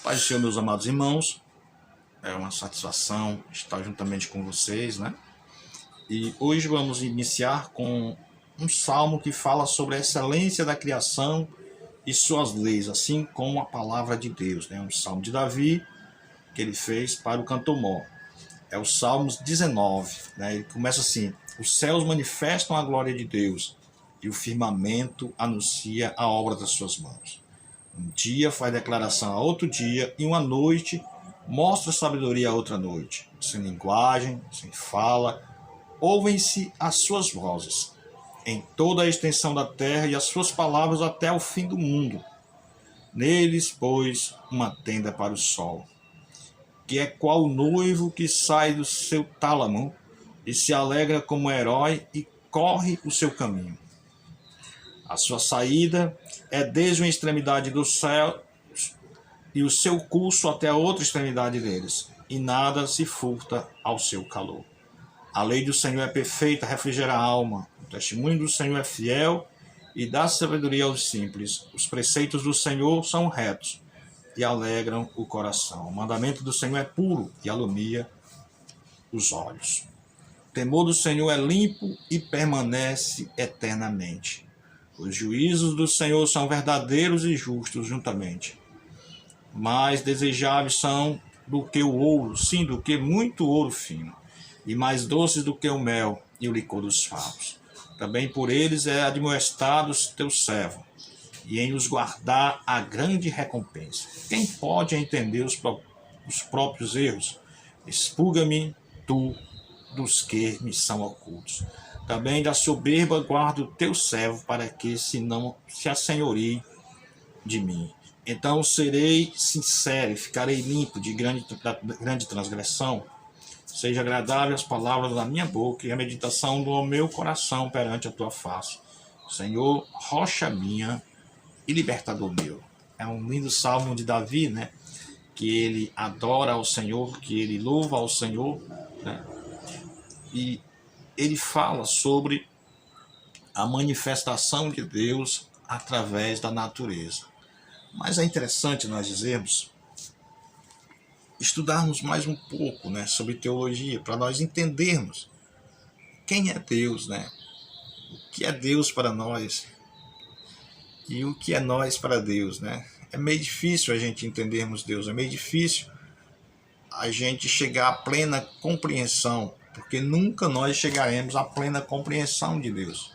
Paz do Senhor, meus amados irmãos, é uma satisfação estar juntamente com vocês, né? E hoje vamos iniciar com um salmo que fala sobre a excelência da criação e suas leis, assim como a palavra de Deus, né? Um salmo de Davi que ele fez para o cantor mor. É o Salmos 19, né? Ele começa assim: os céus manifestam a glória de Deus e o firmamento anuncia a obra das suas mãos. Um dia faz declaração a outro dia, e uma noite mostra sabedoria a outra noite. Sem linguagem, sem fala, ouvem-se as suas vozes em toda a extensão da terra, e as suas palavras até o fim do mundo. Neles, pois, uma tenda para o sol, que é qual o noivo que sai do seu tálamo e se alegra como herói e corre o seu caminho. A sua saída é desde uma extremidade do céu e o seu curso até a outra extremidade deles, e nada se furta ao seu calor. A lei do Senhor é perfeita, refrigera a alma. O testemunho do Senhor é fiel e dá sabedoria aos simples. Os preceitos do Senhor são retos e alegram o coração. O mandamento do Senhor é puro e alumia os olhos. O temor do Senhor é limpo e permanece eternamente. Os juízos do Senhor são verdadeiros e justos juntamente. Mais desejáveis são do que o ouro, sim, do que muito ouro fino, e mais doces do que o mel e o licor dos favos. Também por eles é admoestado teu servo, e em os guardar a grande recompensa. Quem pode entender os próprios erros? Expurga-me tu dos que me são ocultos. Também da soberba guarda o teu servo, para que não se assenhorie de mim. Então serei sincero e ficarei limpo de grande transgressão. Seja agradável as palavras da minha boca e a meditação do meu coração perante a tua face. Senhor, rocha minha e libertador meu. É um lindo salmo de Davi, né? Que ele adora ao Senhor, que ele louva ao Senhor, né? E ele fala sobre a manifestação de Deus através da natureza. Mas é interessante nós estudarmos mais um pouco, né, sobre teologia, para nós entendermos quem é Deus, né? O que é Deus para nós e o que é nós para Deus, né? É meio difícil a gente entendermos Deus, é meio difícil a gente chegar à plena compreensão, porque nunca nós chegaremos à plena compreensão de Deus,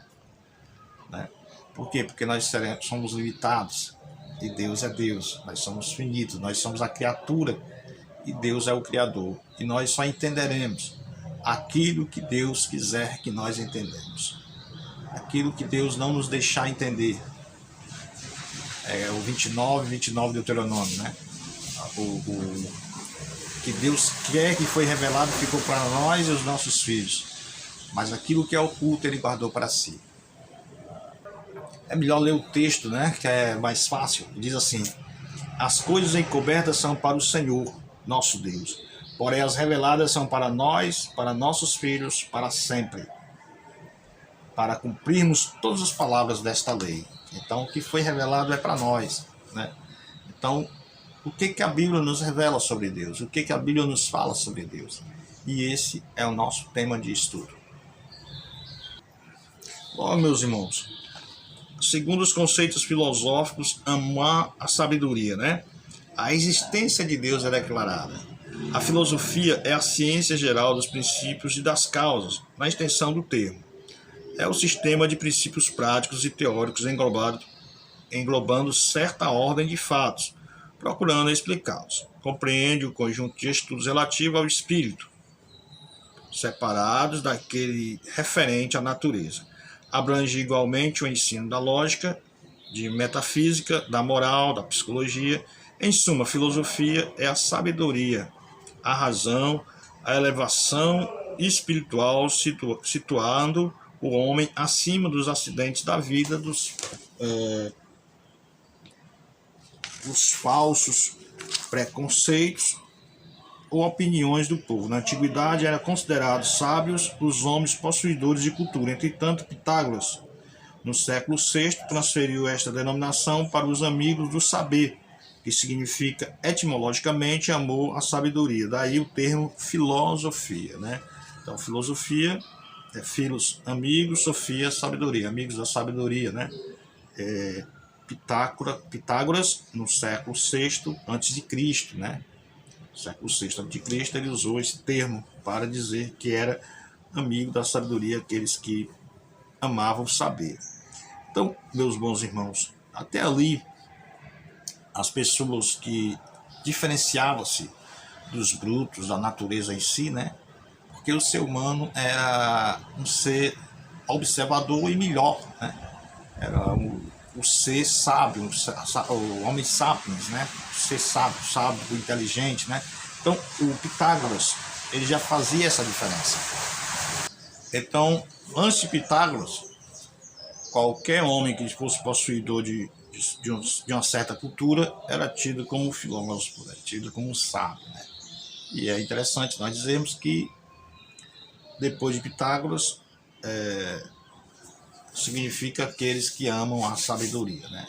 né? Por quê? Porque nós somos limitados e Deus é Deus, nós somos finitos, nós somos a criatura e Deus é o Criador, e nós só entenderemos aquilo que Deus quiser que nós entendamos, aquilo que Deus não nos deixar entender. É o 29 de Deuteronômio, né? O que Deus quer que foi revelado ficou para nós e os nossos filhos, mas aquilo que é oculto ele guardou para si. É melhor ler o texto, né? Que é mais fácil. Diz assim: as coisas encobertas são para o Senhor, nosso Deus, porém as reveladas são para nós, para nossos filhos, para sempre, para cumprirmos todas as palavras desta lei. Então, o que foi revelado é para nós, né? Então, o que a Bíblia nos revela sobre Deus? O que a Bíblia nos fala sobre Deus? E esse é o nosso tema de estudo. Bom, meus irmãos, segundo os conceitos filosóficos, amar a sabedoria, né? A existência de Deus é declarada. A filosofia é a ciência geral dos princípios e das causas, na extensão do termo. É o sistema de princípios práticos e teóricos englobando certa ordem de fatos, procurando explicá-los. Compreende o conjunto de estudos relativo ao espírito, separados daquele referente à natureza. Abrange igualmente o ensino da lógica, de metafísica, da moral, da psicologia. Em suma, a filosofia é a sabedoria, a razão, a elevação espiritual, situando o homem acima dos acidentes da vida, dos falsos preconceitos ou opiniões do povo. Na antiguidade eram considerados sábios os homens possuidores de cultura. Entretanto, Pitágoras, no século VI, transferiu esta denominação para os amigos do saber, que significa etimologicamente amor à sabedoria. Daí o termo filosofia, né? Então, filosofia é filos, amigos, sofia, sabedoria, amigos da sabedoria, né? Pitágoras, no século VI a.C., né? No século VI a.C., ele usou esse termo para dizer que era amigo da sabedoria, aqueles que amavam saber. Então, meus bons irmãos, até ali, as pessoas que diferenciavam-se dos brutos, da natureza em si, né? Porque o ser humano era um ser observador e melhor, né? Era o ser sábio, o homem sapiens, né? O ser sábio, inteligente, né? Então, o Pitágoras, ele já fazia essa diferença. Então, antes de Pitágoras, qualquer homem que fosse possuidor de uma certa cultura era tido como filósofo, era tido como sábio, né? E é interessante nós dizermos que depois de Pitágoras significa aqueles que amam a sabedoria, né?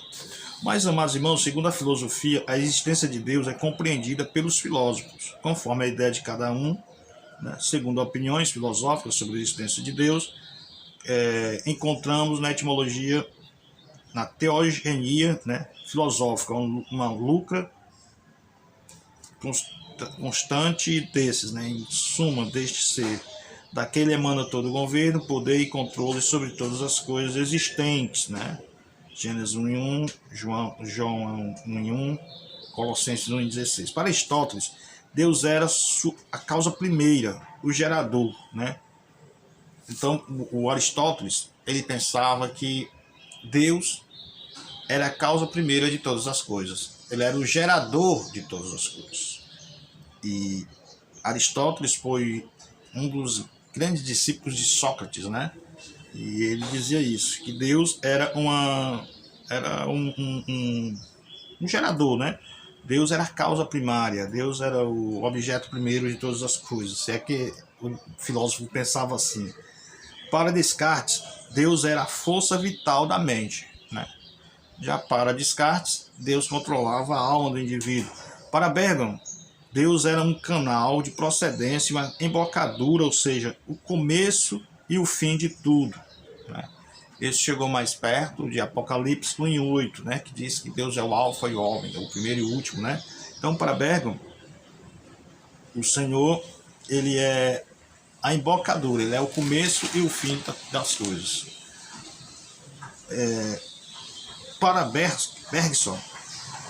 Mas, amados irmãos, segundo a filosofia, a existência de Deus é compreendida pelos filósofos, conforme a ideia de cada um, né? Segundo opiniões filosóficas sobre a existência de Deus, encontramos na etimologia, na teogenia, né, filosófica, uma lucra constante desses, né, em suma, deste ser. Daquele emana todo o governo, poder e controle sobre todas as coisas existentes, né? Gênesis 1:1, João 1:1, Colossenses 1:16. Para Aristóteles, Deus era a causa primeira, o gerador, né? Então, o Aristóteles, ele pensava que Deus era a causa primeira de todas as coisas. Ele era o gerador de todas as coisas. E Aristóteles foi um dos grandes discípulos de Sócrates, né? E ele dizia isso, que Deus era um gerador, né? Deus era a causa primária, Deus era o objeto primeiro de todas as coisas. Se é que o filósofo pensava assim. Para Descartes, Deus era a força vital da mente, né? Já para Descartes, Deus controlava a alma do indivíduo. Para Bergson, Deus era um canal de procedência, uma embocadura, ou seja, o começo e o fim de tudo, né? Esse chegou mais perto de Apocalipse 1:8, né, que diz que Deus é o alfa e o ômega, o primeiro e o último, né? Então, para Bergson, o Senhor, ele é a embocadura, ele é o começo e o fim das coisas. Para Bergson,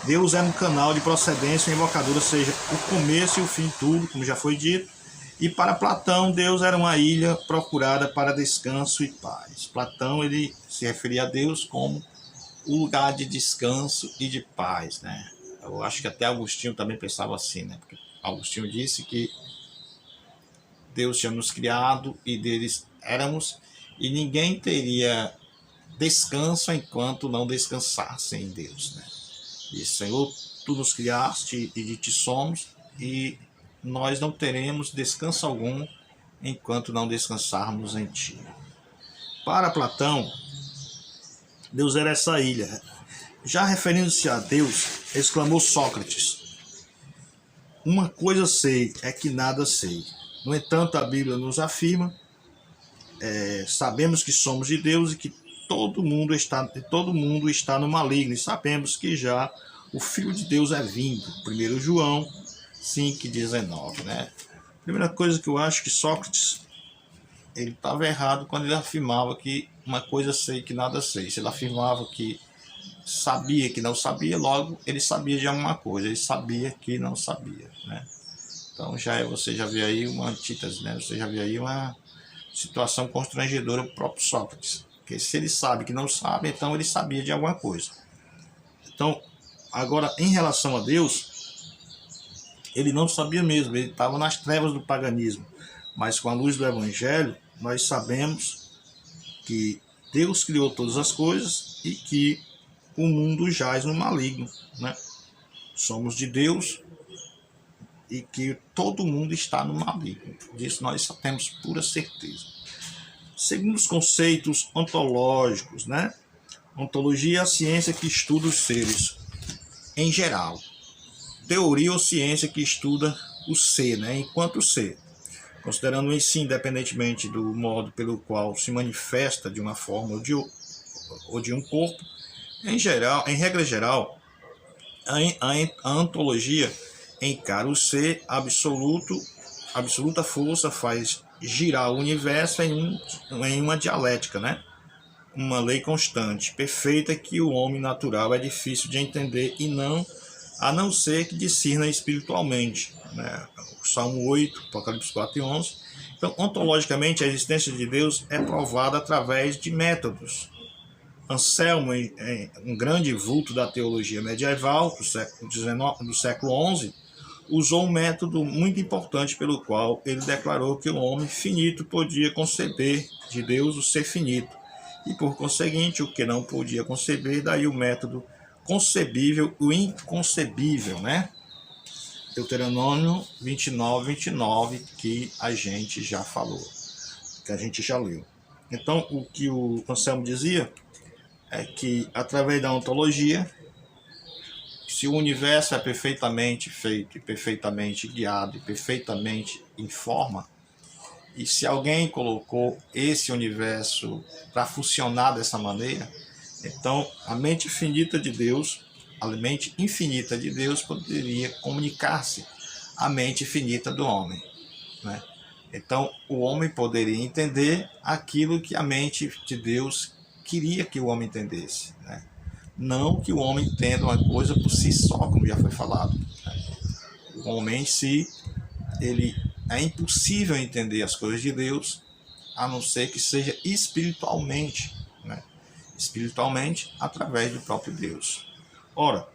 Deus é um canal de procedência e embocadura, ou seja, o começo e o fim de tudo, como já foi dito. E para Platão, Deus era uma ilha procurada para descanso e paz. Platão, ele se referia a Deus como o lugar de descanso e de paz, né? Eu acho que até Agostinho também pensava assim, né? Porque Agostinho disse que Deus tinha nos criado e deles éramos, e ninguém teria descanso enquanto não descansasse em Deus, né? E Senhor, tu nos criaste e de ti somos, e nós não teremos descanso algum enquanto não descansarmos em ti. Para Platão, Deus era essa ilha. Já referindo-se a Deus, exclamou Sócrates: uma coisa sei, é que nada sei. No entanto, a Bíblia nos afirma, sabemos que somos de Deus e que todo mundo está no maligno, e sabemos que já o Filho de Deus é vindo. 1 João 5:19, né? Primeira coisa que eu acho que Sócrates, ele estava errado quando ele afirmava que uma coisa sei que nada sei. Se ele afirmava que sabia que não sabia, logo ele sabia de alguma coisa, ele sabia que não sabia, né? Então você já vê aí uma antítese, né? Você já vê aí uma situação constrangedora para o próprio Sócrates. Porque se ele sabe que não sabe, então ele sabia de alguma coisa. Então, agora, em relação a Deus, ele não sabia mesmo, ele estava nas trevas do paganismo. Mas com a luz do Evangelho, nós sabemos que Deus criou todas as coisas e que o mundo jaz no maligno, né? Somos de Deus e que todo mundo está no maligno. Disso nós temos pura certeza. Segundo os conceitos ontológicos, né? Ontologia é a ciência que estuda os seres em geral, teoria ou ciência que estuda o ser, né, enquanto ser, considerando em si, independentemente do modo pelo qual se manifesta de uma forma ou de um corpo, em geral, em regra geral, a ontologia encara o ser absoluto, absoluta força faz girar o universo em uma dialética, né? Uma lei constante, perfeita, que o homem natural é difícil de entender a não ser que discirna espiritualmente, né? O Salmo 8, Apocalipse 4 e 11. Então, ontologicamente, a existência de Deus é provada através de métodos. Anselmo, um grande vulto da teologia medieval do século XI, usou um método muito importante pelo qual ele declarou que o homem finito podia conceber de Deus o ser finito, e por conseguinte o que não podia conceber, daí o método concebível, o inconcebível, né? Deuteronômio 29, que a gente já falou, que a gente já leu. Então, o que o Anselmo dizia é que, através da ontologia, se o universo é perfeitamente feito, e perfeitamente guiado, e perfeitamente em forma, e se alguém colocou esse universo para funcionar dessa maneira, então a mente infinita de Deus, a mente infinita de Deus poderia comunicar-se à mente infinita do homem, né? Então o homem poderia entender aquilo que a mente de Deus queria que o homem entendesse, né? Não que o homem entenda uma coisa por si só, como já foi falado. O homem em si, ele é impossível entender as coisas de Deus, a não ser que seja espiritualmente, né? Espiritualmente, através do próprio Deus. Ora,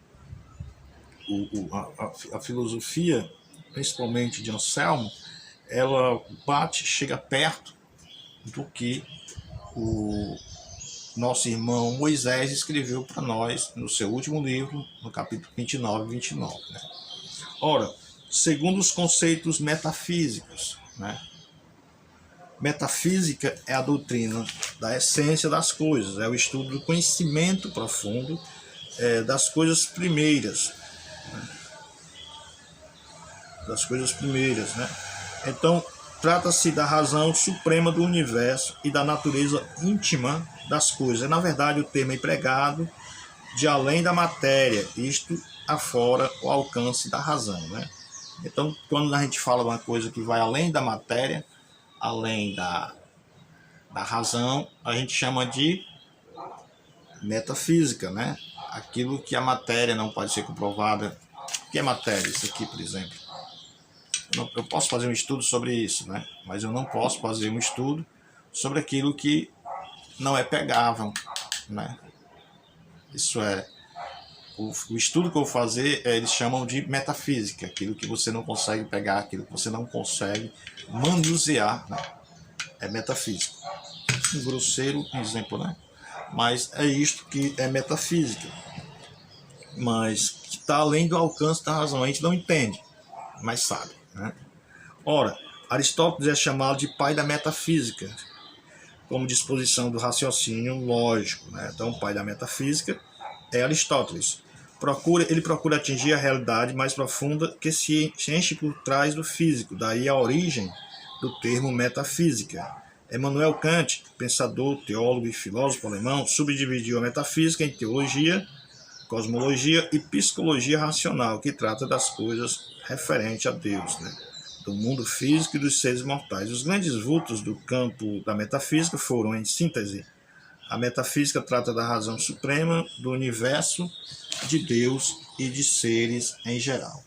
a filosofia, principalmente de Anselmo, ela chega perto do que o nosso irmão Moisés escreveu para nós no seu último livro, no capítulo 29 e 29. Né? Ora, segundo os conceitos metafísicos, né? Metafísica é a doutrina da essência das coisas, é o estudo do conhecimento profundo das coisas primeiras, né? Das coisas primeiras, né? Então, trata-se da razão suprema do universo e da natureza íntima das coisas. É, na verdade, o termo empregado de além da matéria, isto afora o alcance da razão, né? Então, quando a gente fala de uma coisa que vai além da matéria, além da razão, a gente chama de metafísica, né? Aquilo que a matéria não pode ser comprovada. O que é matéria? Isso aqui, por exemplo. Eu posso fazer um estudo sobre isso, né? Mas eu não posso fazer um estudo sobre aquilo que não é pegável, né? Isso é, o estudo que eu vou fazer, eles chamam de metafísica, aquilo que você não consegue pegar, aquilo que você não consegue manusear, né? É metafísica. Um grosseiro exemplo, né? Mas é isto que é metafísica, mas que está além do alcance da razão. A gente não entende, mas sabe, né? Ora, Aristóteles é chamado de pai da metafísica, como disposição do raciocínio lógico, né? Então, o pai da metafísica é Aristóteles. Ele procura atingir a realidade mais profunda que se enche por trás do físico, daí a origem do termo metafísica. Immanuel Kant, pensador, teólogo e filósofo alemão, subdividiu a metafísica em teologia, cosmologia e psicologia racional, que trata das coisas referentes a Deus, né? Do mundo físico e dos seres mortais. Os grandes vultos do campo da metafísica foram, em síntese, a metafísica trata da razão suprema, do universo, de Deus e de seres em geral.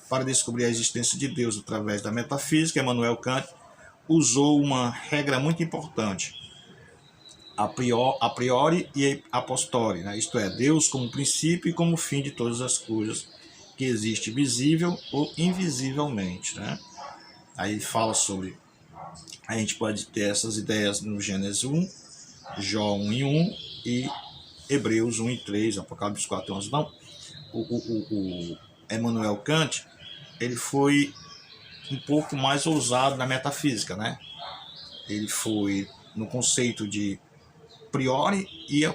Para descobrir a existência de Deus através da metafísica, Immanuel Kant usou uma regra muito importante, a priori e a posteriori, né? Isto é, Deus como princípio e como fim de todas as coisas que existe visível ou invisivelmente, né? Aí fala sobre, a gente pode ter essas ideias no Gênesis 1, Jó 1 e 1 e Hebreus 1 e 3, Apocalipse 4 e 11. Então, o Immanuel Kant, ele foi um pouco mais ousado na metafísica, né? Ele foi no conceito de priori e o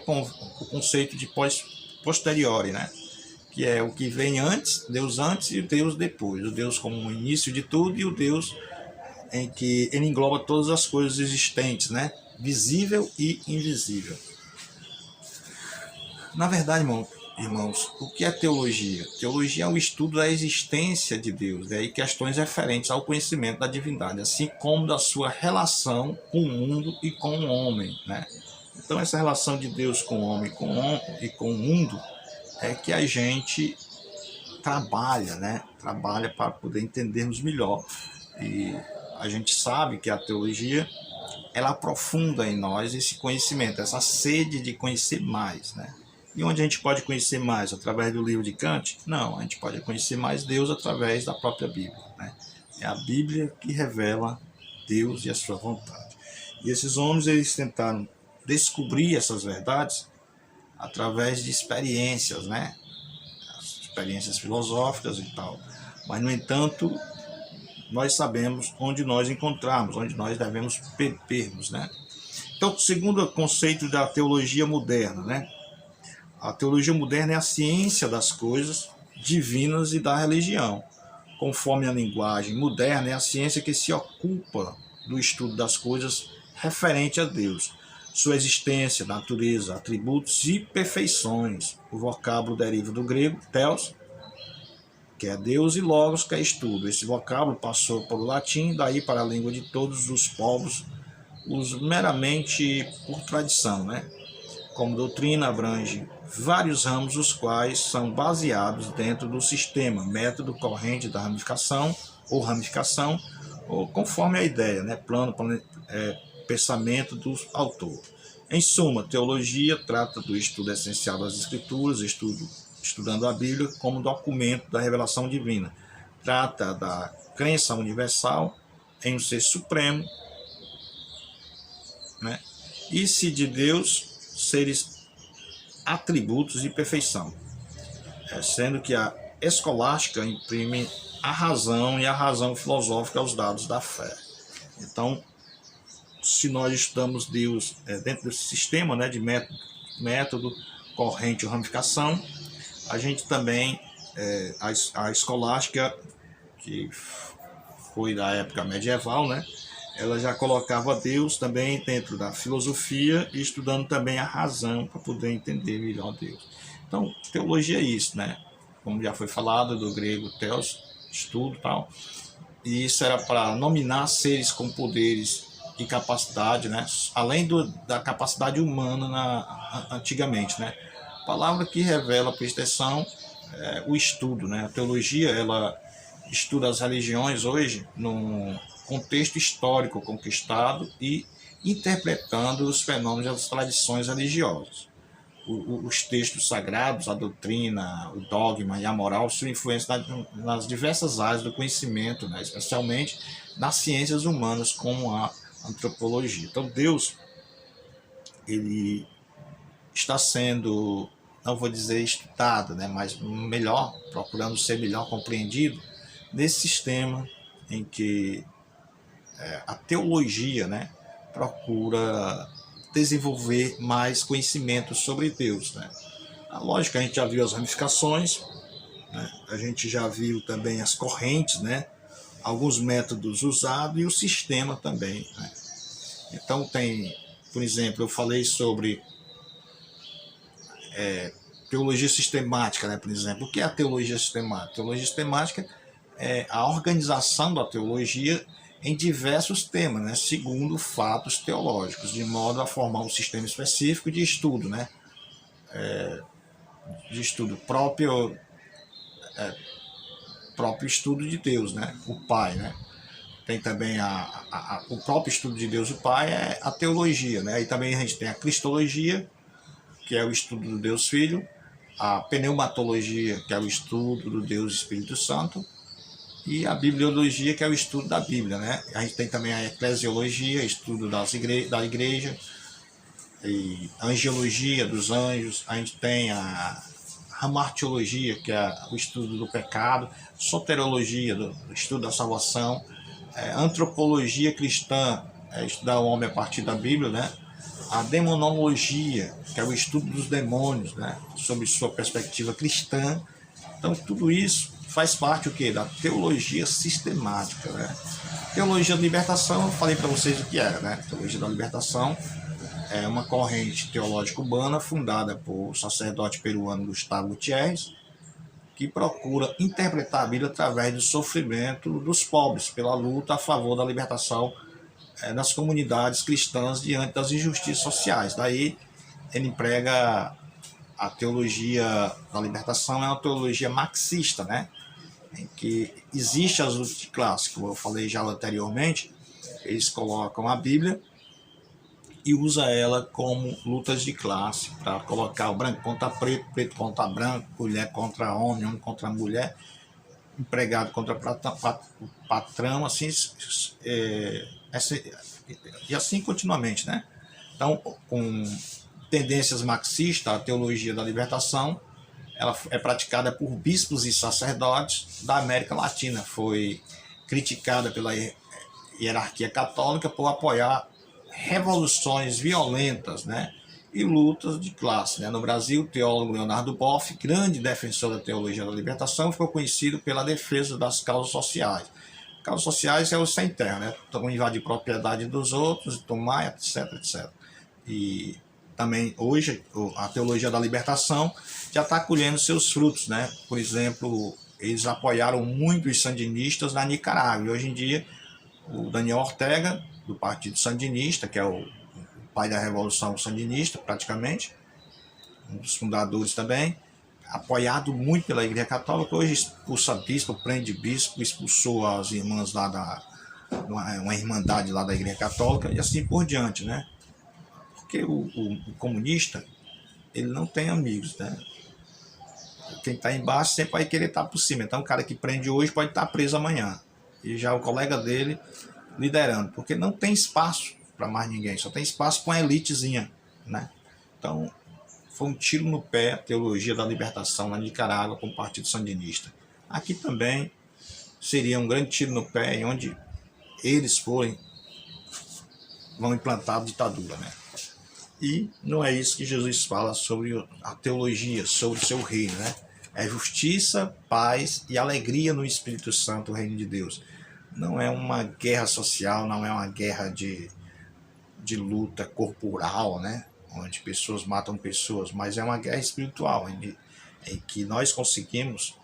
conceito de posteriori, né? que é o que vem antes, Deus antes e o Deus depois. O Deus como o início de tudo e o Deus em que ele engloba todas as coisas existentes, né? Visível e invisível. Na verdade, irmãos, o que é teologia? Teologia é o estudo da existência de Deus, e questões referentes ao conhecimento da divindade, assim como da sua relação com o mundo e com o homem, né? Então, essa relação de Deus com o homem e com o mundo é que a gente trabalha, né? Trabalha para poder entendermos melhor. E a gente sabe que a teologia, ela aprofunda em nós esse conhecimento, essa sede de conhecer mais, né? E onde a gente pode conhecer mais? Através do livro de Kant? Não, a gente pode conhecer mais Deus através da própria Bíblia, né? É a Bíblia que revela Deus e a sua vontade. E esses homens, eles tentaram descobrir essas verdades através de experiências, né? Experiências filosóficas e tal. Mas, no entanto, nós sabemos onde nós encontramos, onde nós devemos perdermos, né? Então, segundo o conceito da teologia moderna, né? A teologia moderna é a ciência das coisas divinas e da religião. Conforme a linguagem moderna, é a ciência que se ocupa do estudo das coisas referente a Deus, sua existência, natureza, atributos e perfeições. O vocábulo deriva do grego theos, que é Deus, e logos, que é estudo. Esse vocábulo passou para o latim, daí para a língua de todos os povos, uso meramente por tradição, né? Como doutrina abrange vários ramos, os quais são baseados dentro do sistema, método, corrente da ramificação, ou conforme a ideia, né? Pensamento do autor. Em suma, teologia trata do estudo essencial das Escrituras, estudando a Bíblia como documento da revelação divina. Trata da crença universal em um ser supremo, né? E se de Deus, seres atributos de perfeição, sendo que a escolástica imprime a razão e a razão filosófica aos dados da fé. Então, se nós estudamos Deus dentro desse sistema, né, de método, corrente ou ramificação, a gente também, a escolástica, que foi da época medieval, né, ela já colocava Deus também dentro da filosofia e estudando também a razão para poder entender melhor Deus. Então, teologia é isso, né? Como já foi falado, do grego theos, estudo e tal. E isso era para nominar seres com poderes e capacidade, né? Além da capacidade humana antigamente, né? Palavra que revela, por extensão, o estudo, né? A teologia, ela estuda as religiões hoje num contexto histórico conquistado e interpretando os fenômenos das tradições religiosas. Os textos sagrados, a doutrina, o dogma e a moral são influências nas diversas áreas do conhecimento, né? Especialmente nas ciências humanas, como a antropologia. Então, Deus, ele está sendo, não vou dizer estudado, né? Mas melhor, procurando ser melhor compreendido nesse sistema em que a teologia, né, procura desenvolver mais conhecimento sobre Deus, né? A lógica, a gente já viu as ramificações, né? A gente já viu também as correntes, né? Alguns métodos usados e o sistema também, né? Então tem, por exemplo, eu falei sobre teologia sistemática, né? Por exemplo, o que é a teologia sistemática? A teologia sistemática é a organização da teologia em diversos temas, né, segundo fatos teológicos, de modo a formar um sistema específico de estudo, né, de estudo próprio estudo de Deus, né, o Pai, né. Tem também o próprio estudo de Deus, o Pai, é a teologia, né. Aí também a gente tem a cristologia, que é o estudo do Deus Filho, a pneumatologia, que é o estudo do Deus Espírito Santo, e a bibliologia, que é o estudo da Bíblia, né? A gente tem também a eclesiologia, estudo da igreja, e a angiologia dos anjos, a gente tem a hamartiologia, que é o estudo do pecado, soterologia, do estudo da salvação, antropologia cristã, estudar o homem a partir da Bíblia, né? A demonologia, que é o estudo dos demônios, né? Sob sua perspectiva cristã, Então, tudo isso faz parte o quê? Da teologia sistemática, né? Teologia da libertação, eu falei para vocês o que era, né? Teologia da libertação é uma corrente teológica urbana fundada por sacerdote peruano Gustavo Gutierrez, que procura interpretar a Bíblia através do sofrimento dos pobres, pela luta a favor da libertação das comunidades cristãs diante das injustiças sociais. Daí ele emprega a teologia da libertação, é uma teologia marxista, né? Em que existe as lutas de classe, como eu falei já anteriormente, eles colocam a Bíblia e usa ela como lutas de classe, para colocar o branco contra preto, preto contra branco, mulher contra homem contra mulher, empregado contra patrão, assim, e assim continuamente, né? Então, com tendências marxistas, a teologia da libertação, ela é praticada por bispos e sacerdotes da América Latina. Foi criticada pela hierarquia católica por apoiar revoluções violentas, né, e lutas de classe, né? No Brasil, o teólogo Leonardo Boff, grande defensor da teologia da libertação, ficou conhecido pela defesa das causas sociais. Causas sociais é o sem terra, né? Então, invadir propriedade dos outros, tomar, etc, etc. E também hoje a teologia da libertação já está colhendo seus frutos, né? Por exemplo, eles apoiaram muito os sandinistas na Nicarágua. E hoje em dia, o Daniel Ortega, do Partido Sandinista, que é o pai da Revolução Sandinista, praticamente, um dos fundadores também, apoiado muito pela Igreja Católica, hoje expulsa bispo, prende bispo, expulsou as irmãs lá uma irmandade lá da Igreja Católica e assim por diante, né? Porque o comunista, ele não tem amigos, né? Quem está embaixo sempre vai querer estar por cima. Então, o cara que prende hoje pode estar preso amanhã. E já o colega dele liderando, porque não tem espaço para mais ninguém, só tem espaço para uma elitezinha, né? Então, foi um tiro no pé a teologia da libertação na Nicarágua com o Partido Sandinista. Aqui também seria um grande tiro no pé em onde eles vão implantar a ditadura, né? E não é isso que Jesus fala sobre a teologia, sobre o seu reino, né? É justiça, paz e alegria no Espírito Santo, o reino de Deus. Não é uma guerra social, não é uma guerra de luta corporal, né? Onde pessoas matam pessoas, mas é uma guerra espiritual, em que nós conseguimos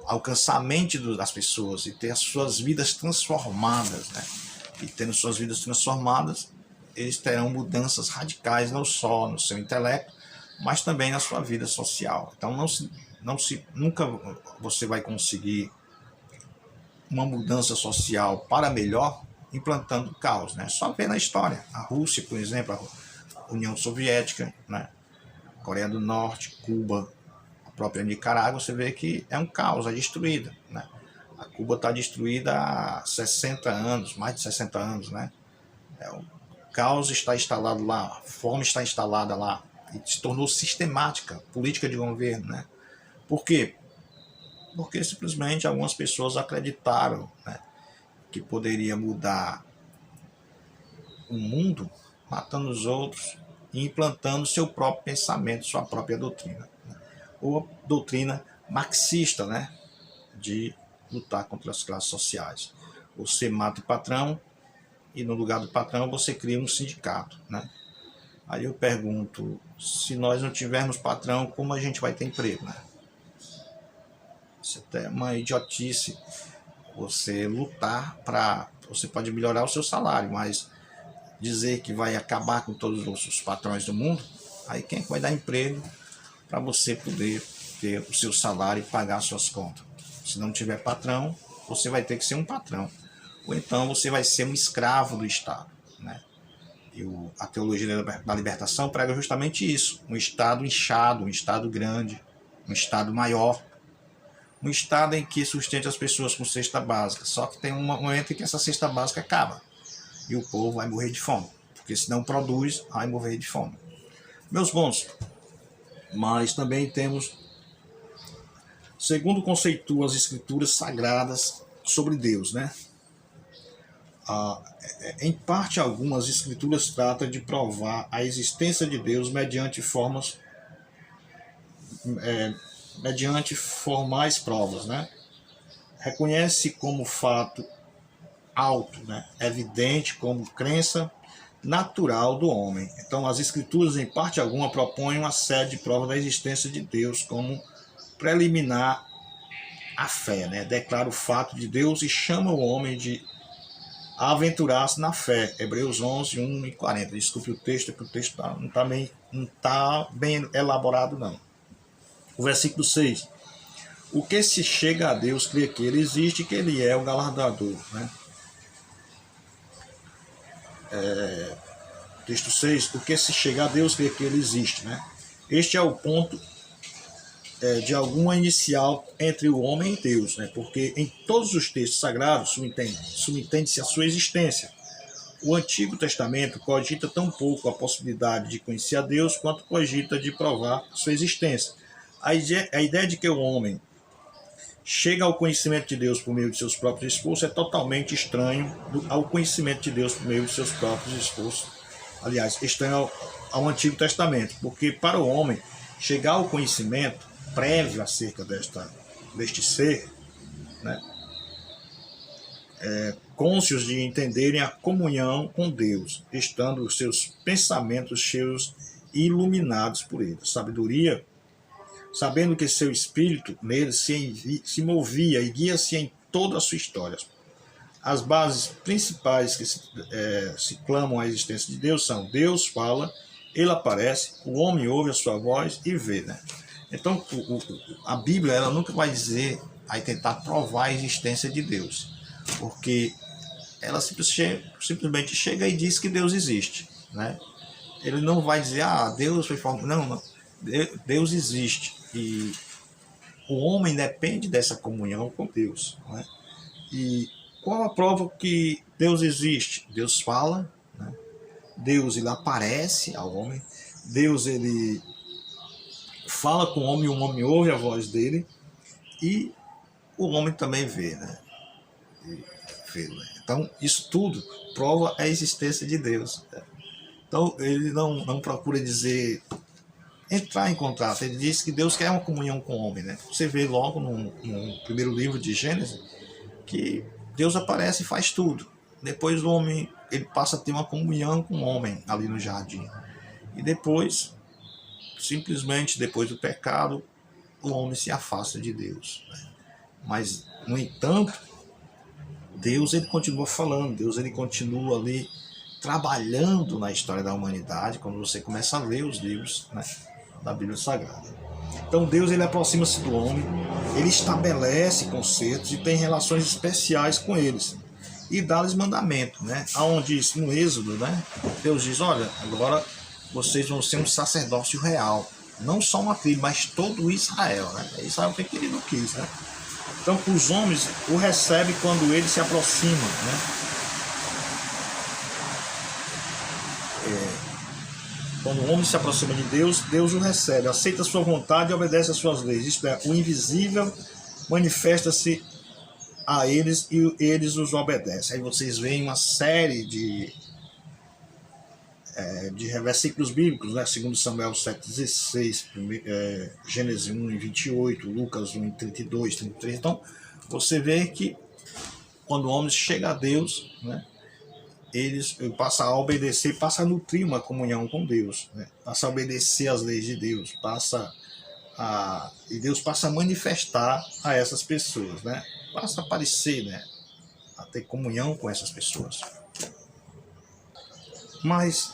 alcançar a mente das pessoas e ter as suas vidas transformadas, né? E tendo suas vidas transformadas, eles terão mudanças radicais, não só no seu intelecto, mas também na sua vida social. Então nunca você vai conseguir uma mudança social para melhor implantando caos, né? Só ver na história. A Rússia, por exemplo, a União Soviética, né? Coreia do Norte, Cuba, a própria Nicarágua, você vê que é um caos, é destruída, né? A Cuba está destruída há 60 anos, mais de 60 anos, né? O caos está instalado lá, a fome está instalada lá, e se tornou sistemática, política de governo, né? Por quê? Porque simplesmente algumas pessoas acreditaram, né, que poderia mudar o mundo matando os outros e implantando seu próprio pensamento, sua própria doutrina, né? Ou a doutrina marxista, né, de lutar contra as classes sociais. Você mata o patrão e no lugar do patrão você cria um sindicato, né? Aí eu pergunto, se nós não tivermos patrão, como a gente vai ter emprego, né? Isso é uma idiotice. Você lutar para... Você pode melhorar o seu salário, mas dizer que vai acabar com todos os patrões do mundo, aí quem vai dar emprego para você poder ter o seu salário e pagar suas contas? Se não tiver patrão, você vai ter que ser um patrão. Ou então você vai ser um escravo do Estado, né? E a teologia da libertação prega justamente isso. Um Estado inchado, um Estado grande, um Estado maior, um Estado em que sustente as pessoas com cesta básica. Só que tem um momento em que essa cesta básica acaba e o povo vai morrer de fome, porque se não produz, vai morrer de fome. Meus bons, mas também temos, segundo conceitua as escrituras sagradas sobre Deus, né? Em parte, algumas escrituras tratam de provar a existência de Deus mediante formas mediante formais provas, né? Reconhece como fato alto, né? Evidente como crença natural do homem. Então, as Escrituras, em parte alguma, propõem uma série de provas da existência de Deus como preliminar à fé, né? Declara o fato de Deus e chama o homem de aventurar-se na fé. Hebreus 11, 1 e 40. Desculpe o texto, porque o texto não tá bem elaborado, não. O versículo 6. O que se chega a Deus crê que ele existe e que ele é o galardoador, né? Texto 6. O que se chega a Deus crê que ele existe, né? Este é o ponto de alguma inicial entre o homem e Deus, né? Porque em todos os textos sagrados subentende-se a sua existência. O Antigo Testamento cogita tão pouco a possibilidade de conhecer a Deus quanto cogita de provar sua existência. A ideia de que o homem chega ao conhecimento de Deus por meio de seus próprios esforços é totalmente estranho ao conhecimento de Deus por meio de seus próprios esforços. Aliás, estranho ao Antigo Testamento, porque para o homem chegar ao conhecimento prévio acerca deste ser, né, cônscios de entenderem a comunhão com Deus, estando os seus pensamentos cheios e iluminados por ele. Sabedoria, sabendo que seu espírito nele se movia e guia-se em toda a sua história. As bases principais que se clamam à existência de Deus são: Deus fala, ele aparece, o homem ouve a sua voz e vê, né? Então, a Bíblia, ela nunca vai dizer, vai tentar provar a existência de Deus, porque ela simplesmente chega e diz que Deus existe, né? Ele não vai dizer, Deus foi formado. Não. Deus existe e o homem depende dessa comunhão com Deus, né? E qual a prova que Deus existe? Deus fala, né? Deus, ele aparece ao homem, Deus, ele fala com o homem ouve a voz dele e o homem também vê, né? Então, isso tudo prova a existência de Deus. Então, ele não procura dizer, entrar em contato, ele diz que Deus quer uma comunhão com o homem, né? Você vê logo no primeiro livro de Gênesis que Deus aparece e faz tudo. Depois o homem, ele passa a ter uma comunhão com o homem ali no jardim. E depois, simplesmente depois do pecado, o homem se afasta de Deus, né? Mas, no entanto, Deus, ele continua falando, Deus, ele continua ali trabalhando na história da humanidade, quando você começa a ler os livros, né, da Bíblia Sagrada. Então Deus, ele aproxima-se do homem, ele estabelece conceitos e tem relações especiais com eles e dá-lhes mandamento, né? Aonde no Êxodo, né, Deus diz: olha, agora vocês vão ser um sacerdócio real, não só uma tribo, mas todo Israel, né? Israel tem que ele não quis, né? Então os homens o recebem quando ele se aproxima, né? Quando o homem se aproxima de Deus, Deus o recebe, aceita a sua vontade e obedece às suas leis. Isto é, o invisível manifesta-se a eles e eles os obedecem. Aí vocês veem uma série de versículos bíblicos, né? 2 Samuel 7,16, Gênesis 1:28, Lucas 1:32, 33. Então, você vê que quando o homem chega a Deus, né, eles passam a obedecer, passam a nutrir uma comunhão com Deus, né? Passam a obedecer às leis de Deus, e Deus passa a manifestar a essas pessoas, né? Passa a aparecer, né? A ter comunhão com essas pessoas. Mas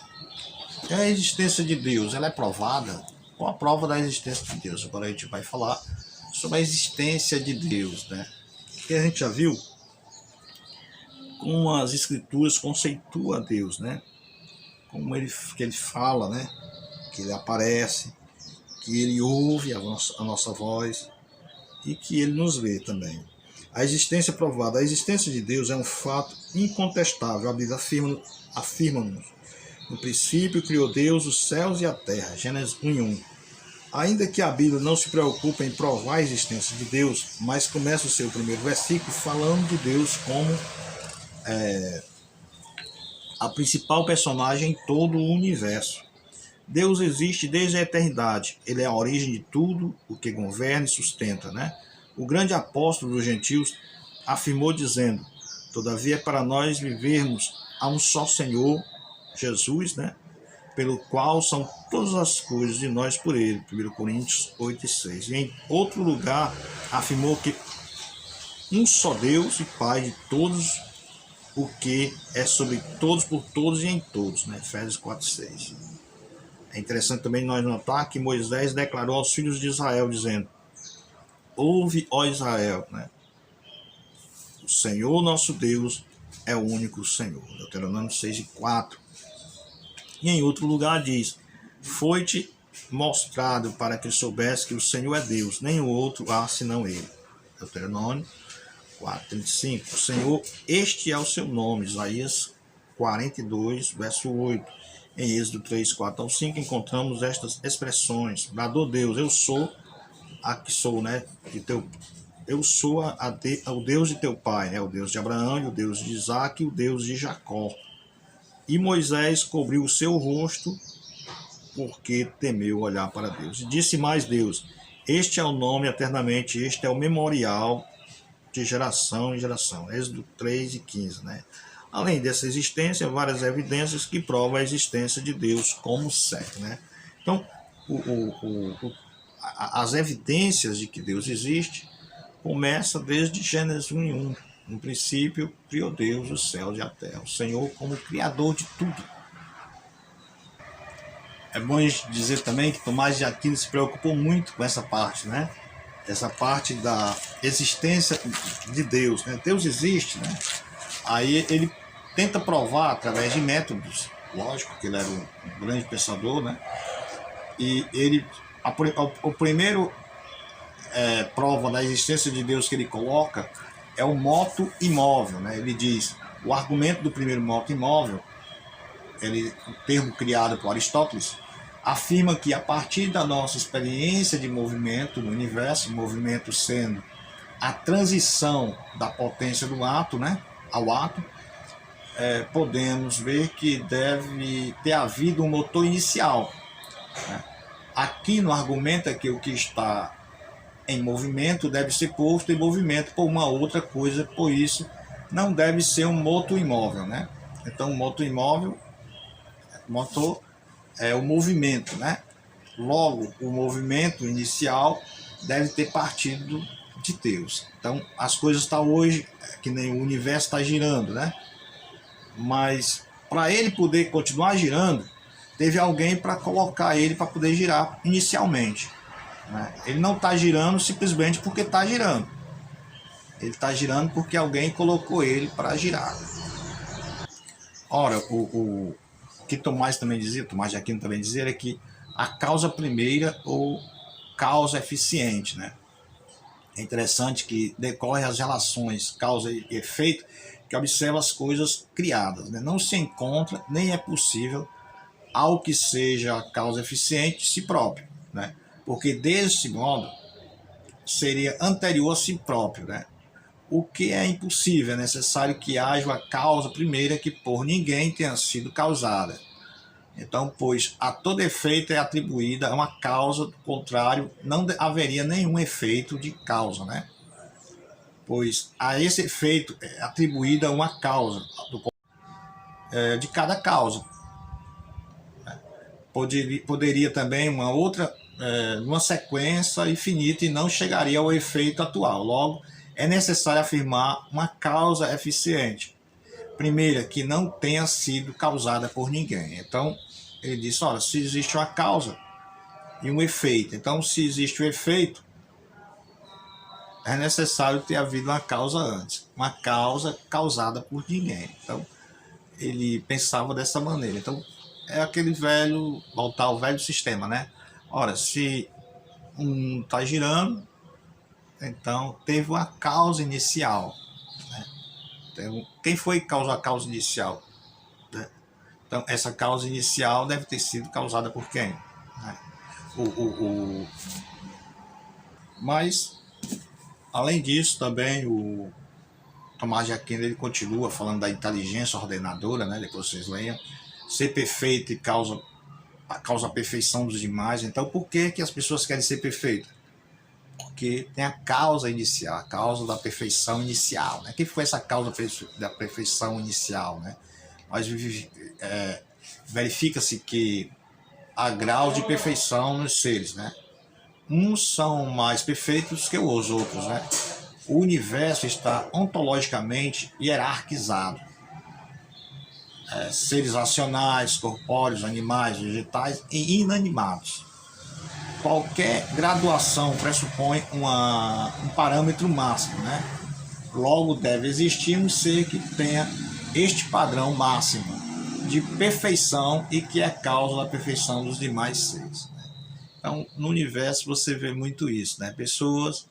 a existência de Deus, ela é provada? Qual a prova da existência de Deus? Agora a gente vai falar sobre a existência de Deus, né? Que a gente já viu como as Escrituras conceituam a Deus, né? Como que ele fala, né? Que ele aparece, que ele ouve a nossa voz e que ele nos vê também. A existência provada, a existência de Deus é um fato incontestável. A Bíblia afirma-nos: no princípio criou Deus os céus e a terra. Gênesis 1:1. Ainda que a Bíblia não se preocupe em provar a existência de Deus, mas começa o seu primeiro versículo falando de Deus como a principal personagem em todo o universo. Deus existe desde a eternidade. Ele é a origem de tudo o que governa e sustenta, né? O grande apóstolo dos gentios afirmou dizendo: todavia, para nós vivermos a um só Senhor, Jesus, né? Pelo qual são todas as coisas e nós por ele. 1 Coríntios 8:6. E em outro lugar afirmou que um só Deus e Pai de todos, o que é sobre todos, por todos e em todos, né? Efésios 4:6. É interessante também nós notar que Moisés declarou aos filhos de Israel, dizendo: ouve, ó Israel, né? O Senhor nosso Deus é o único Senhor. Deuteronômio 6:4. E em outro lugar diz: foi-te mostrado para que soubesse que o Senhor é Deus, nem o outro há senão ele. Deuteronômio 4:35. O Senhor, este é o seu nome. Isaías 42, verso 8. Em Êxodo 3:4-5 encontramos estas expressões: bradou Deus, eu sou a que sou, né? Eu sou o Deus de teu pai, né? O Deus de Abraão, o Deus de Isaac e o Deus de Jacó. E Moisés cobriu o seu rosto porque temeu olhar para Deus. E disse mais Deus: este é o nome eternamente, este é o memorial de geração em geração. Êxodo 3:15, né? Além dessa existência, várias evidências que provam a existência de Deus como ser, né? Então, as evidências de que Deus existe começam desde Gênesis 1:1. No princípio, criou Deus os céus e a terra, o Senhor como criador de tudo. É bom dizer também que Tomás de Aquino se preocupou muito com essa parte, né? Essa parte da existência de Deus, né? Deus existe, né? Aí ele tenta provar através de métodos, lógico que ele era um grande pensador, né? E ele, o primeiro prova da existência de Deus que ele coloca é o moto imóvel, né? Ele diz, o argumento do primeiro moto imóvel, o termo criado por Aristóteles, afirma que a partir da nossa experiência de movimento no universo, movimento sendo a transição da potência do ato, né, ao ato, podemos ver que deve ter havido um motor inicial, né? Aqui no argumento é que o que está em movimento deve ser posto em movimento por uma outra coisa, por isso não deve ser um motor imóvel, né? Então, o motor imóvel, motor é o movimento, né? Logo, o movimento inicial deve ter partido de Deus. Então, as coisas estão hoje, que nem o universo está girando, né? Mas, para ele poder continuar girando, teve alguém para colocar ele para poder girar inicialmente, né? Ele não está girando simplesmente porque está girando. Ele está girando porque alguém colocou ele para girar. Ora, o que Tomás também dizia, Tomás de Aquino também dizia, é que a causa primeira ou causa eficiente, né? É interessante que decorre as relações causa e efeito, que observa as coisas criadas, né? Não se encontra, nem é possível, algo que seja a causa eficiente de si próprio, né? Porque desse modo seria anterior a si próprio, né? O que é impossível, é necessário que haja uma causa primeira que por ninguém tenha sido causada. Então, pois a todo efeito é atribuída uma causa, do contrário, não haveria nenhum efeito de causa, né? Pois a esse efeito é atribuída uma causa de cada causa. Poderia também uma outra, uma sequência infinita e não chegaria ao efeito atual. Logo, é necessário afirmar uma causa eficiente. Primeira, que não tenha sido causada por ninguém. Então, ele disse, olha, se existe uma causa e um efeito, então se existe o efeito, é necessário ter havido uma causa antes. Uma causa causada por ninguém. Então, ele pensava dessa maneira. Então, é aquele velho, voltar ao velho sistema, né? Ora, se está girando, então teve uma causa inicial, né? Então, quem foi que causou a causa inicial, né? Então, essa causa inicial deve ter sido causada por quem, né? Mas, além disso, também o Tomás de Aquino ele continua falando da inteligência ordenadora, né? Depois vocês leiam. Ser perfeito e causa causa a perfeição dos demais. Então, por que que as pessoas querem ser perfeitas? Porque tem a causa inicial, a causa da perfeição inicial, né? Que foi essa causa da perfeição inicial, né? Mas verifica-se que há graus de perfeição nos seres, né? Uns são mais perfeitos que os outros, né? O universo está ontologicamente hierarquizado. Seres racionais, corpóreos, animais, vegetais e inanimados. Qualquer graduação pressupõe um parâmetro máximo, né? Logo, deve existir um ser que tenha este padrão máximo de perfeição e que é causa da perfeição dos demais seres. Então, no universo você vê muito isso, né? Pessoas,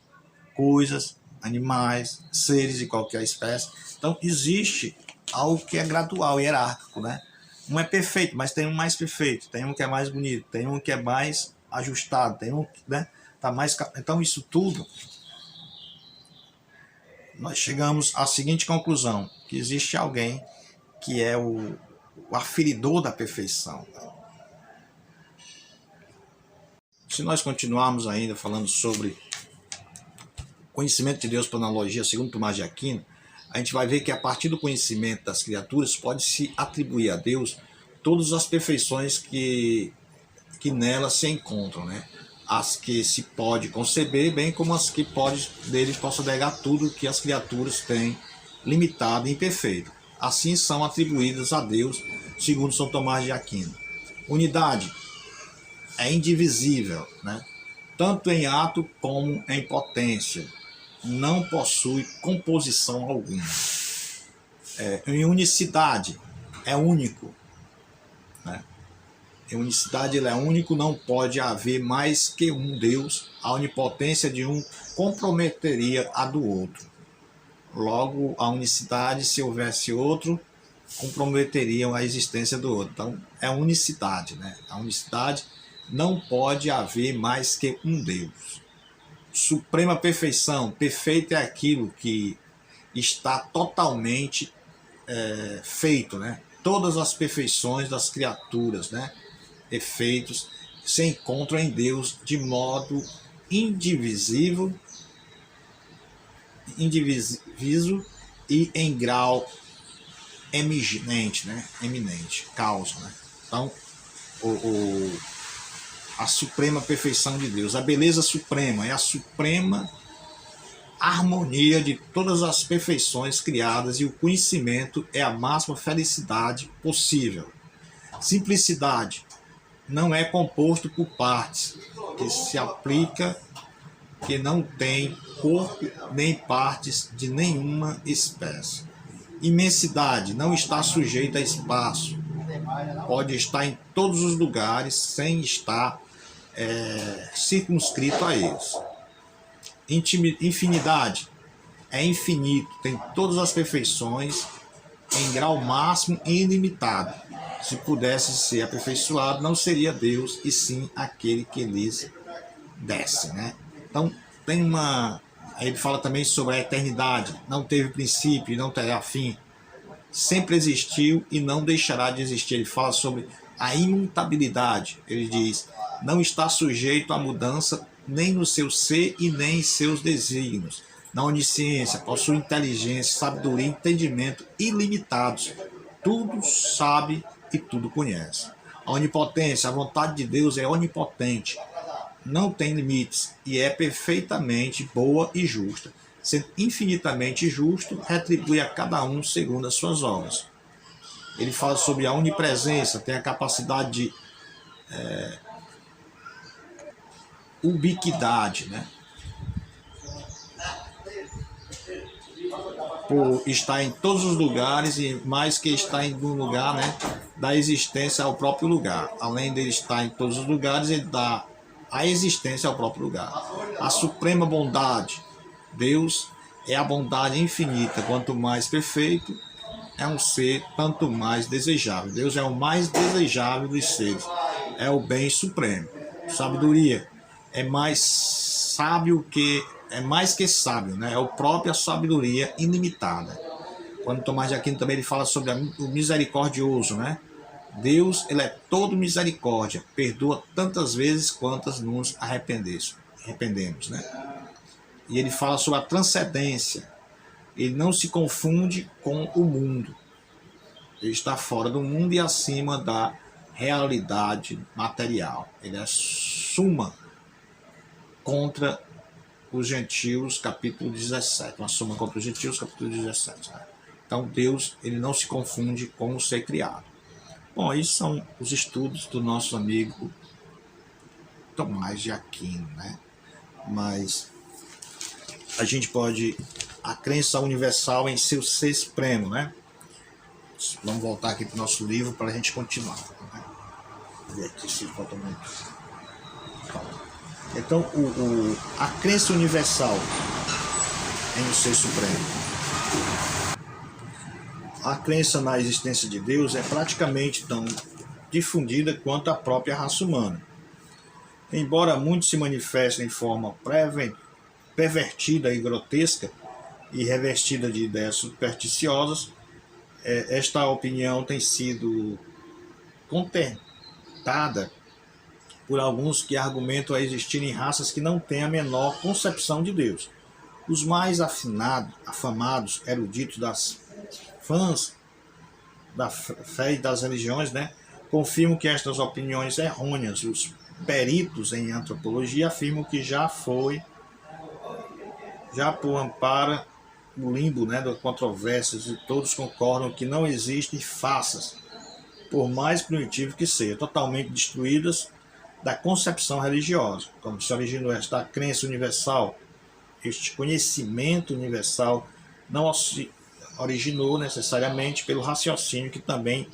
coisas, animais, seres de qualquer espécie. Então, existe algo que é gradual, hierárquico, né? Não é perfeito, mas tem um mais perfeito, tem um que é mais bonito, tem um que é mais ajustado, tem um que, né, tá mais... Então, isso tudo, nós chegamos à seguinte conclusão, que existe alguém que é o aferidor da perfeição. Se nós continuarmos ainda falando sobre conhecimento de Deus por analogia, segundo Tomás de Aquino, a gente vai ver que a partir do conhecimento das criaturas pode-se atribuir a Deus todas as perfeições que nelas se encontram, né? As que se pode conceber, bem como as que dele possa negar tudo que as criaturas têm limitado e imperfeito. Assim são atribuídas a Deus, segundo São Tomás de Aquino. Unidade é indivisível, né? Tanto em ato como em potência. Não possui composição alguma. Em unicidade, é único. Né? Em unicidade, ele é único, não pode haver mais que um Deus. A onipotência de um comprometeria a do outro. Logo, a unicidade, se houvesse outro, comprometeria a existência do outro. Então, é unicidade. Né? A unicidade não pode haver mais que um Deus. Suprema perfeição, perfeito é aquilo que está totalmente feito, né? Todas as perfeições das criaturas, né? Efeitos se encontram em Deus de modo indivisível e em grau eminente, né? Eminente, causa, né? Então, a suprema perfeição de Deus. A beleza suprema é a suprema harmonia de todas as perfeições criadas e o conhecimento é a máxima felicidade possível. Simplicidade não é composto por partes, que se aplica, que não tem corpo nem partes de nenhuma espécie. Imensidade não está sujeita a espaço, pode estar em todos os lugares sem estar circunscrito a eles. Infinidade é infinito, tem todas as perfeições em grau máximo e ilimitado. Se pudesse ser aperfeiçoado, não seria Deus, e sim aquele que lhes desse, né? Então, tem uma... Ele fala também sobre a eternidade, não teve princípio e não terá fim. Sempre existiu e não deixará de existir. Ele fala sobre a imutabilidade. Ele diz, não está sujeito à mudança nem no seu ser e nem em seus desígnios. Na onisciência, possui inteligência, sabedoria e entendimento ilimitados. Tudo sabe e tudo conhece. A onipotência, a vontade de Deus é onipotente, não tem limites e é perfeitamente boa e justa. Sendo infinitamente justo, retribui a cada um segundo as suas obras. Ele fala sobre a onipresença, tem a capacidade de ubiquidade, né? Por estar em todos os lugares e mais que estar em um lugar, né, dá existência ao próprio lugar. Além de estar em todos os lugares, ele dá a existência ao próprio lugar. A suprema bondade, Deus é a bondade infinita. Quanto mais perfeito é um ser, tanto mais desejável. Deus é o mais desejável dos seres. É o bem supremo. Sabedoria é mais sábio que... É mais que sábio, né? É a própria sabedoria ilimitada. Quando Tomás de Aquino também ele fala sobre o misericordioso, né? Deus, ele é todo misericórdia, perdoa tantas vezes quantas nos arrependemos, né? E ele fala sobre a transcendência. Ele não se confunde com o mundo. Ele está fora do mundo e acima da realidade material. Ele é suma contra os gentios, capítulo 17. Uma suma contra os gentios, capítulo 17. Né? Então Deus, ele não se confunde com o ser criado. Bom, esses são os estudos do nosso amigo Tomás de Aquino, né? Mas a gente pode, a crença universal em seu ser supremo, né? Vamos voltar aqui para o nosso livro para a gente continuar. Né? Vou ver aqui se falta muito. Então, a crença universal em um ser supremo. A crença na existência de Deus é praticamente tão difundida quanto a própria raça humana. Embora muitos se manifestem de forma pervertida e grotesca e revestida de ideias supersticiosas, esta opinião tem sido contestada por alguns que argumentam a existirem raças que não têm a menor concepção de Deus. Os mais afamados eruditos das fãs da fé e das religiões, né, confirmam que estas opiniões errôneas. Os peritos em antropologia afirmam que já por amparo o limbo, né, das controvérsias, e todos concordam que não existem faces, por mais primitivo que seja, totalmente destruídas da concepção religiosa, como se originou esta crença universal. Este conhecimento universal não se originou necessariamente pelo raciocínio, que também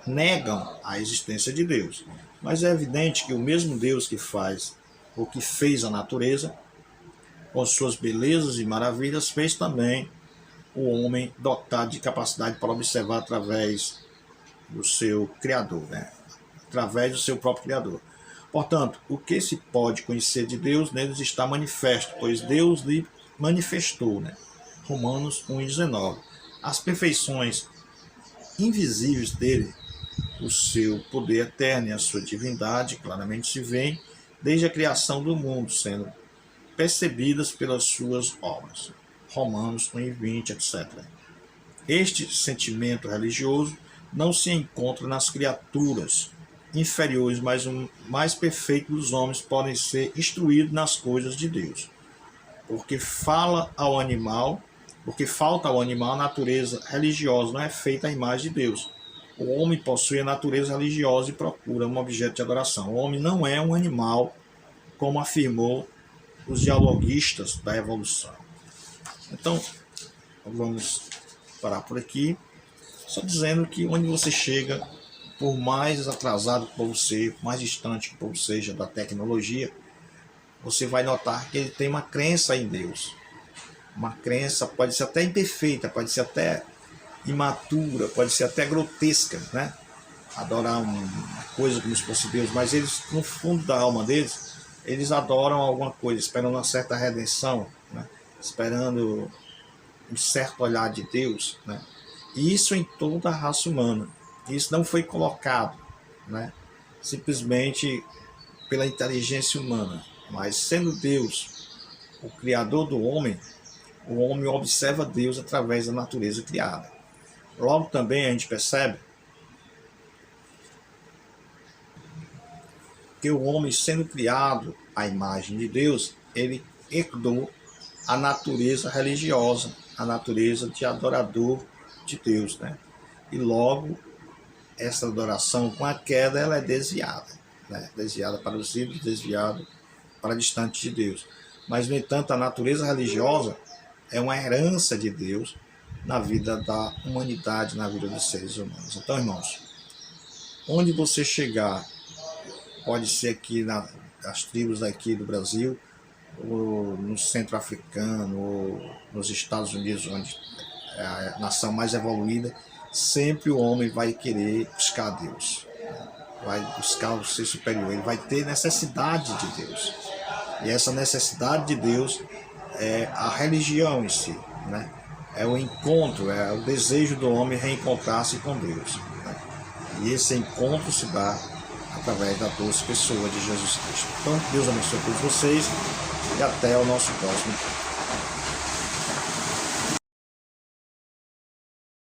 negam a existência de Deus. Mas é evidente que o mesmo Deus que faz ou que fez a natureza, com suas belezas e maravilhas, fez também o homem dotado de capacidade para observar através do seu Criador, né? Através do seu próprio Criador. Portanto, o que se pode conhecer de Deus neles está manifesto, pois Deus lhe manifestou, né? Romanos 1,19. As perfeições invisíveis dele, o seu poder eterno e a sua divindade, claramente se veem desde a criação do mundo, sendo percebidas pelas suas obras. Romanos 1,20, etc. Este sentimento religioso não se encontra nas criaturas inferiores, mas o mais perfeito dos homens podem ser instruídos nas coisas de Deus. Porque falta ao animal a natureza religiosa, não é feita a imagem de Deus. O homem possui a natureza religiosa e procura um objeto de adoração. O homem não é um animal, como afirmou os dialoguistas da evolução. Então, vamos parar por aqui, só dizendo que onde você chega, por mais atrasado que você, mais distante que você seja da tecnologia, você vai notar que ele tem uma crença em Deus. Uma crença pode ser até imperfeita, pode ser até imatura, pode ser até grotesca, né? Adorar uma coisa como se fosse Deus, mas eles, no fundo da alma deles, eles adoram alguma coisa, esperando uma certa redenção, né? Esperando um certo olhar de Deus, né? E isso em toda a raça humana. Isso não foi colocado, né, simplesmente pela inteligência humana, mas sendo Deus o Criador do homem, o homem observa Deus através da natureza criada. Logo também a gente percebe que o homem, sendo criado à imagem de Deus, ele herdou a natureza religiosa, a natureza de adorador de Deus, né? E logo essa adoração, com a queda, ela é desviada, né? Desviada para os ídolos, desviada para distante de Deus. Mas, no entanto, a natureza religiosa é uma herança de Deus na vida da humanidade, na vida dos seres humanos. Então, irmãos, onde você chegar, pode ser aqui nas tribos aqui do Brasil, ou no centro africano, ou nos Estados Unidos, onde é a nação mais evoluída, sempre o homem vai querer buscar Deus, vai buscar o ser superior, ele vai ter necessidade de Deus. E essa necessidade de Deus é a religião em si, né? É o encontro, é o desejo do homem reencontrar-se com Deus, né? E esse encontro se dá através da doce pessoa de Jesus Cristo. Então, Deus abençoe a todos vocês e até o nosso próximo encontro.